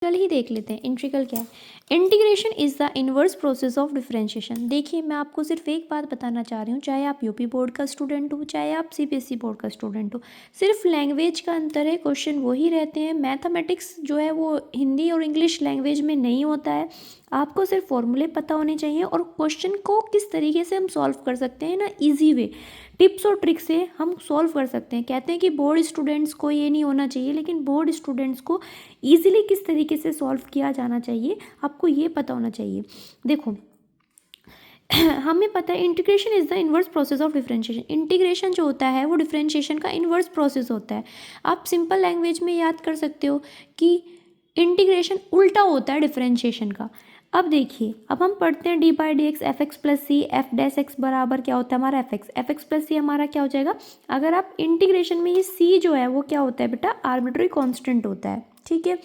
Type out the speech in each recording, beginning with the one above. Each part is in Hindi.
कल ही देख लेते हैं इंटीग्रल क्या है। Integration is the inverse process of differentiation. देखिए मैं आपको सिर्फ एक बात बताना चाह रही हूँ, चाहे आप यूपी बोर्ड का स्टूडेंट हो चाहे आप सीबीएसई बोर्ड का स्टूडेंट हो, सिर्फ लैंग्वेज का अंतर है, क्वेश्चन वही रहते हैं। मैथमेटिक्स जो है वो हिंदी और इंग्लिश लैंग्वेज में नहीं होता है। आपको सिर्फ फॉर्मूले पता होने चाहिए और क्वेश्चन को किस तरीके से हम सॉल्व कर सकते हैं ना, ईजी वे, टिप्स और ट्रिक्स से हम सॉल्व कर सकते हैं। कहते हैं कि बोर्ड स्टूडेंट्स को ये नहीं होना चाहिए, लेकिन बोर्ड स्टूडेंट्स को ईजिली किस तरीके से सॉल्व किया जाना चाहिए आपको ये पता होना चाहिए। देखो हमें पता है integration is the inverse process of differentiation. Integration जो होता है वो डिफरेंशिएशन का इनवर्स प्रोसेस होता है। आप सिंपल लैंग्वेज में याद कर सकते हो कि इंटीग्रेशन उल्टा होता है डिफरेंशिएशन का। अब देखिए, अब हम पढ़ते हैं D by D X F X plus C F dash X बराबर क्या होता है हमारा एफ एक्स प्लस सी हमारा क्या हो जाएगा। अगर आप इंटीग्रेशन में ये सी जो है वो क्या होता है बेटा, आर्बिट्रेरी कांस्टेंट होता है, ठीक है।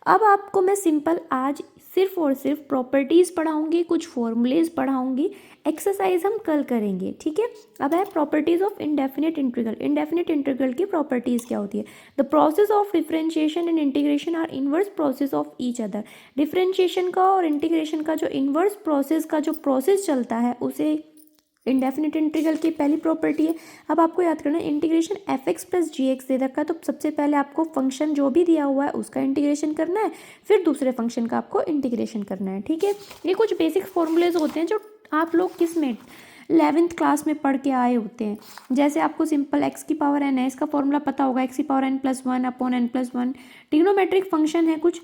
अब आपको मैं सिंपल आज सिर्फ और सिर्फ प्रॉपर्टीज़ पढ़ाऊंगी, कुछ फॉर्मूलेज पढ़ाऊंगी, एक्सरसाइज हम कल करेंगे, ठीक है। अब है properties of indefinite integral. Indefinite integral की प्रॉपर्टीज़ क्या होती है। The process of differentiation and integration are inverse process of each other. Differentiation का और इंटीग्रेशन का जो इनवर्स प्रोसेस का जो प्रोसेस चलता है उसे इंडेफिनिट इंटीग्रल की पहली प्रॉपर्टी है। अब आपको याद करना है इंटीग्रेशन एफ एक्स प्लस जी एक्स दे रखा है, तो सबसे पहले आपको फंक्शन जो भी दिया हुआ है उसका इंटीग्रेशन करना है, फिर दूसरे फंक्शन का आपको इंटीग्रेशन करना है, ठीक है। ये कुछ बेसिक फॉर्मूलेज होते हैं जो आप लोग किस में 11th क्लास में पढ़ के आए होते हैं। जैसे आपको सिंपल एक्स की पावर एन है, इसका फॉर्मूला पता होगा, एक्स की power N plus one upon N plus one. Trigonometric function है कुछ,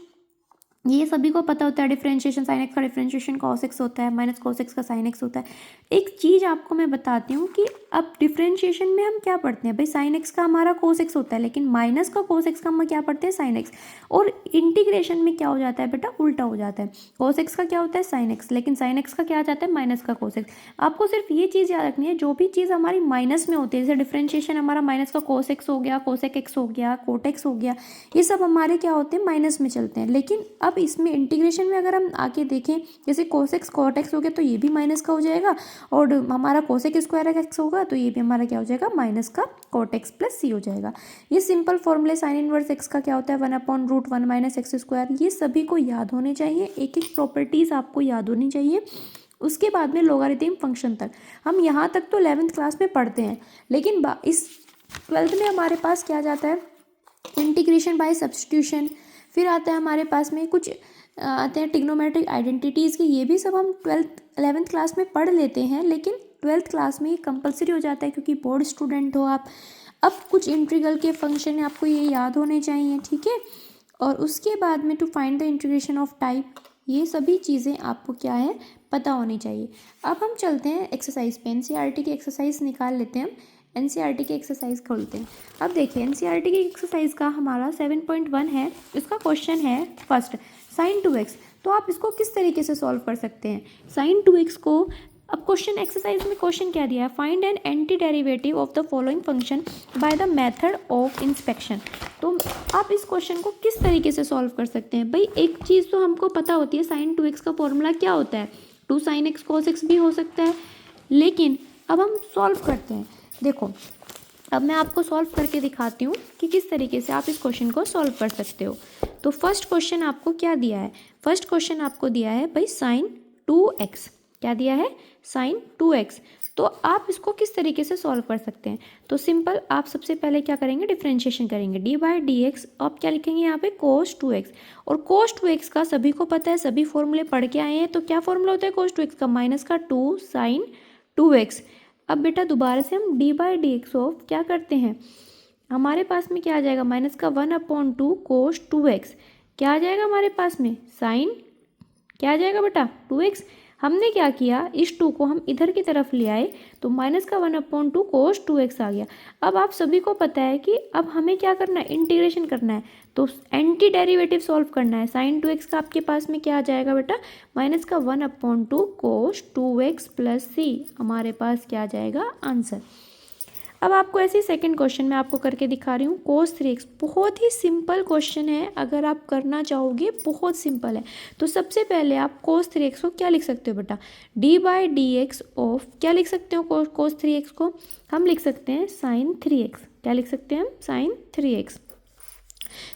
ये सभी को पता होता है। डिफरेंशिएशन साइन एक्स का डिफरेंशिएशन कॉस एक्स होता है, माइनस कॉस एक्स का साइन एक्स होता है। एक चीज़ आपको मैं बताती हूँ कि अब डिफरेंशिएशन में हम क्या पढ़ते हैं भाई, साइन एक्स का हमारा कोस एक्स होता है, लेकिन माइनस का कोस एक्स का हम क्या पढ़ते हैं, साइन एक्स। और इंटीग्रेशन में क्या हो जाता है बेटा, उल्टा हो जाता है। कोस एक्स का क्या होता है, साइन एक्स, लेकिन साइन एक्स का क्या आ जाता है, माइनस का कोस एक्स। आपको सिर्फ ये चीज़ याद रखनी है, जो भी चीज़ हमारी माइनस में होती है, जैसे डिफरेंशिएशन हमारा माइनस का कोस एक्स हो गया, कोसेक एक्स हो गया, कोट एक्स हो गया, ये सब हमारे क्या होते हैं, माइनस में चलते हैं। लेकिन अब इसमें इंटीग्रेशन में अगर हम आके देखें, जैसे कोस एक्स कोट एक्स हो गया तो ये भी माइनस का हो जाएगा, और हमारा कोसेक स्क्वायर एक्स होगा तो ये भी हमारा क्या हो जाएगा, माइनस का कोट एक्स प्लस सी हो जाएगा। ये सिंपल फॉर्मूले साइन इनवर्स एक्स का क्या होता है, 1/√1 माइनस एक्स स्क्वायर। ये सभी को याद होने चाहिए, एक एक प्रॉपर्टीज आपको याद होनी चाहिए। उसके बाद में लोगारिथम फंक्शन तक, हम यहाँ तक तो 11th क्लास में पढ़ते हैं, लेकिन इस 12th में हमारे पास क्या जाता है, इंटीग्रेशन बाय सब्स्टिट्यूशन। फिर आता है हमारे पास में कुछ आते हैं ट्रिग्नोमेट्रिक आइडेंटिटीज़ की, ये भी सब हम 11th क्लास में पढ़ लेते हैं, लेकिन 12th क्लास में ये कंपलसरी हो जाता है क्योंकि बोर्ड स्टूडेंट हो आप। अब कुछ इंटीग्रल के फंक्शन आपको ये याद होने चाहिए, ठीक है। और उसके बाद में to find the integration of type, ये सभी चीज़ें आपको क्या है, पता होनी चाहिए। अब हम चलते हैं एक्सरसाइज पे, एनसीईआरटी की एक्सरसाइज निकाल लेते हैं हम। एनसीईआरटी की एक्सरसाइज खोलते हैं। अब देखिए एनसीईआरटी की एक्सरसाइज का हमारा 7.1 है, इसका क्वेश्चन है फर्स्ट साइन 2x। तो आप इसको किस तरीके से सॉल्व कर सकते हैं साइन 2x को। अब क्वेश्चन एक्सरसाइज में क्वेश्चन क्या दिया है, find an anti derivative of the following function by the method of inspection. तो आप इस क्वेश्चन को किस तरीके से सॉल्व कर सकते हैं भाई। एक चीज़ तो हमको पता होती है, साइन 2x का फॉर्मूला क्या होता है, 2 sin x cos x भी हो सकता है। लेकिन अब हम सॉल्व करते हैं। देखो अब मैं आपको सॉल्व करके दिखाती हूँ कि किस तरीके से आप इस क्वेश्चन को सॉल्व कर सकते हो। तो फर्स्ट क्वेश्चन आपको क्या दिया है, फर्स्ट क्वेश्चन आपको दिया है भाई साइन 2x, क्या दिया है, साइन 2x। तो आप इसको किस तरीके से सॉल्व कर सकते हैं। तो सिंपल, आप सबसे पहले क्या करेंगे, डिफरेंशिएशन करेंगे, डी बाई डी एक्स। आप क्या लिखेंगे यहाँ पे, कोस 2x। और कोस 2x का सभी को पता है, सभी फॉर्मूले पढ़ के आए हैं। तो क्या फॉर्मूला होता है कोस 2x का, माइनस का 2 साइन 2x। अब बेटा दोबारा से हम D by D x of क्या करते हैं, हमारे पास में क्या आ जाएगा, माइनस का 1/2 कोस 2x। क्या आ जाएगा हमारे पास में, साइन क्या आ जाएगा बेटा 2x। हमने क्या किया, इस 2 को हम इधर की तरफ ले आए तो माइनस का 1/2 कोस 2x आ गया। अब आप सभी को पता है कि अब हमें क्या करना है, इंटीग्रेशन करना है, तो एंटी डेरिवेटिव सॉल्व करना है। साइन 2x का आपके पास में क्या आ जाएगा बेटा, माइनस का 1/2 कोस 2x प्लस सी, हमारे पास क्या आ जाएगा, आंसर। अब आपको ऐसे सेकंड क्वेश्चन में आपको करके दिखा रही हूँ, कोस 3x। बहुत ही सिंपल क्वेश्चन है, अगर आप करना चाहोगे बहुत सिंपल है। तो सबसे पहले आप कोस 3x को क्या लिख सकते हो बेटा, D by D x of, क्या लिख सकते हो कोस 3x को, हम लिख सकते हैं साइन 3x। क्या लिख सकते हैं हम, साइन 3x।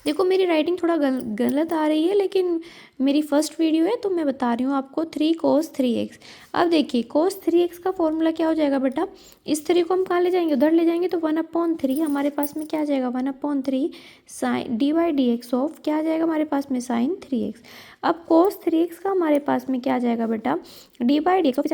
देखो मेरी राइटिंग थोड़ा गलत आ रही है, लेकिन मेरी फर्स्ट वीडियो है तो मैं बता रही हूँ आपको 3 cos 3x। अब देखिए cos 3x का फॉर्मूला क्या हो जाएगा बेटा, इस 3 को हम कहाँ ले जाएंगे, उधर ले जाएंगे तो 1/3 हमारे पास में क्या आ जाएगा, 1/3 साइन d/dx ऑफ क्या आ जाएगा हमारे पास में sin 3x। अब cos 3x का हमारे पास में क्या आ जाएगा बेटा, d/dx ऑफ